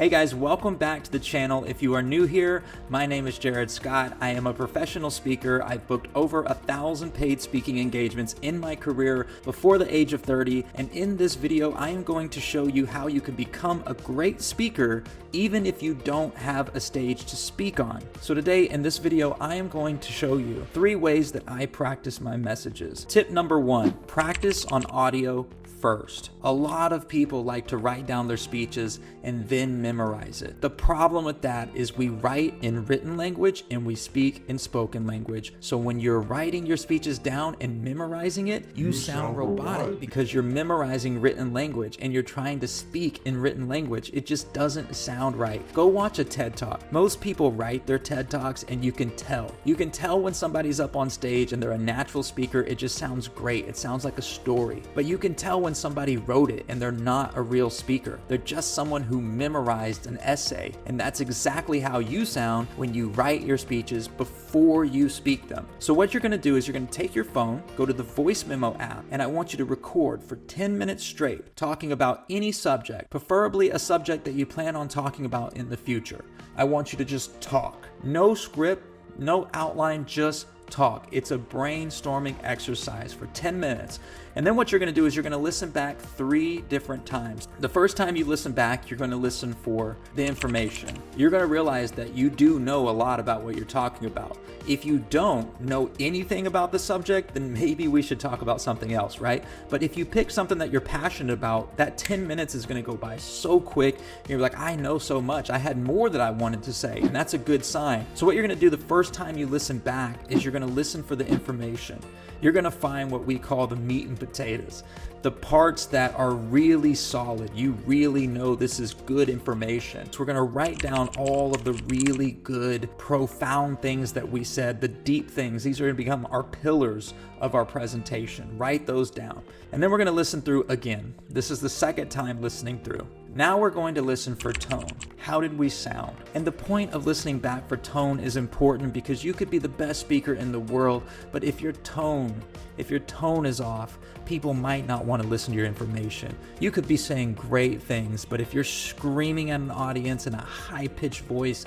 Hey guys, welcome back to the channel. If you are new here, my name is Jared Scott. I am a professional speaker. I've booked over 1,000 paid speaking engagements in my career before the age of 30. And in this video, I am going to show you how you can become a great speaker even if you don't have a stage to speak on. So today in this video, I am going to show you 3 ways that I practice my messages. Tip number 1, practice on audio first. A lot of people like to write down their speeches and then memorize it. The problem with that is we write in written language and we speak in spoken language. So when you're writing your speeches down and memorizing it, you sound robotic because you're memorizing written language and you're trying to speak in written language. It just doesn't sound right. Go watch a TED Talk. Most people write their TED Talks and you can tell. You can tell when somebody's up on stage and they're a natural speaker. It just sounds great. It sounds like a story. But you can tell when somebody wrote it and they're not a real speaker. They're just someone who memorized an essay. And that's exactly how you sound when you write your speeches before you speak them. So what you're going to do is you're going to take your phone, go to the voice memo app, and I want you to record for 10 minutes straight talking about any subject, preferably a subject that you plan on talking about in the future. I want you to just talk. No script, no outline, just talk. It's a brainstorming exercise for 10 minutes. And then what you're going to do is you're going to listen back 3 different times. The first time you listen back, you're going to listen for the information. You're going to realize that you do know a lot about what you're talking about. If you don't know anything about the subject, then maybe we should talk about something else, right? But if you pick something that you're passionate about, that 10 minutes is going to go by so quick. You're like, I know so much. I had more that I wanted to say, and that's a good sign. So what you're going to do the first time you listen back is you're going to listen for the information. You're going to find what we call the meat and potatoes, the parts that are really solid. You really know this is good information. So we're going to write down all of the really good, profound things that we said, the deep things. These are going to become our pillars of our presentation. Write those down. And then we're going to listen through again. This is the second time listening through. Now we're going to listen for tone. How did we sound? And the point of listening back for tone is important because you could be the best speaker in the world, but if your tone is off, people might not want to listen to your information. You could be saying great things, but if you're screaming at an audience in a high-pitched voice,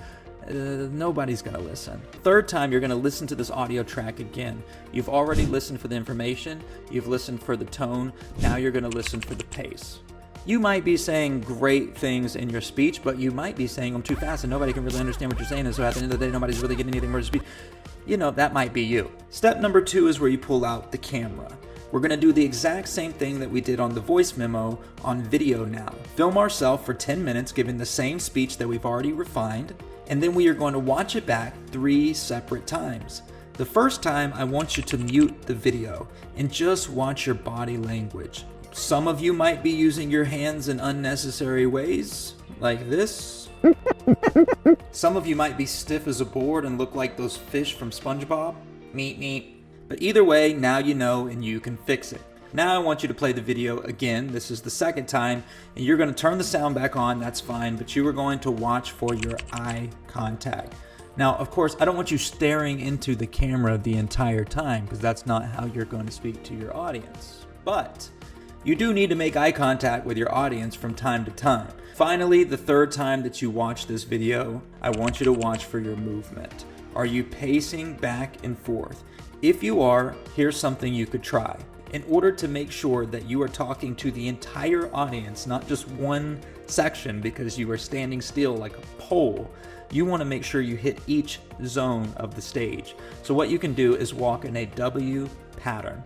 nobody's going to listen. Third time, you're going to listen to this audio track again. You've already listened for the information. You've listened for the tone. Now you're going to listen for the pace. You might be saying great things in your speech, but you might be saying them too fast and nobody can really understand what you're saying. And so at the end of the day, nobody's really getting anything more to speak. You know, that might be you. Step number 2 is where you pull out the camera. We're going to do the exact same thing that we did on the voice memo on video now. Film ourselves for 10 minutes giving the same speech that we've already refined, and then we are going to watch it back 3 separate times. The first time, I want you to mute the video and just watch your body language. Some of you might be using your hands in unnecessary ways, like this. Some of you might be stiff as a board and look like those fish from SpongeBob. Meep, meep. But either way, now you know and you can fix it. Now I want you to play the video again. This is the second time, and you're going to turn the sound back on. That's fine, but you are going to watch for your eye contact. Now, of course, I don't want you staring into the camera the entire time because that's not how you're going to speak to your audience. But you do need to make eye contact with your audience from time to time. Finally, the third time that you watch this video, I want you to watch for your movement. Are you pacing back and forth? If you are, here's something you could try. In order to make sure that you are talking to the entire audience, not just one section because you are standing still like a pole, you want to make sure you hit each zone of the stage. So what you can do is walk in a W pattern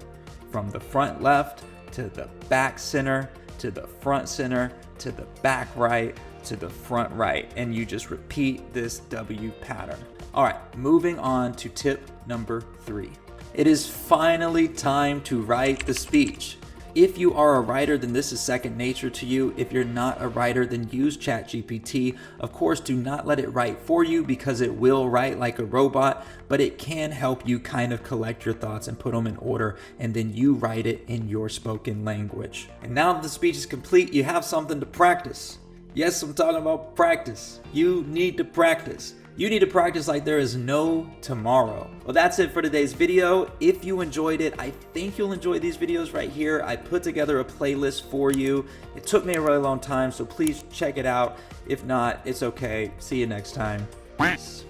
from the front left to the back center, to the front center, to the back right, to the front right, and you just repeat this W pattern. All right, moving on to tip number 3. It is finally time to write the speech. If you are a writer, then this is second nature to you. If you're not a writer, then use ChatGPT. Of course, do not let it write for you because it will write like a robot, but it can help you kind of collect your thoughts and put them in order, and then you write it in your spoken language. And now that the speech is complete, you have something to practice. Yes, I'm talking about practice. You need to practice. You need to practice like there is no tomorrow. Well, that's it for today's video. If you enjoyed it, I think you'll enjoy these videos right here. I put together a playlist for you. It took me a really long time, so please check it out. If not, it's okay. See you next time. Peace.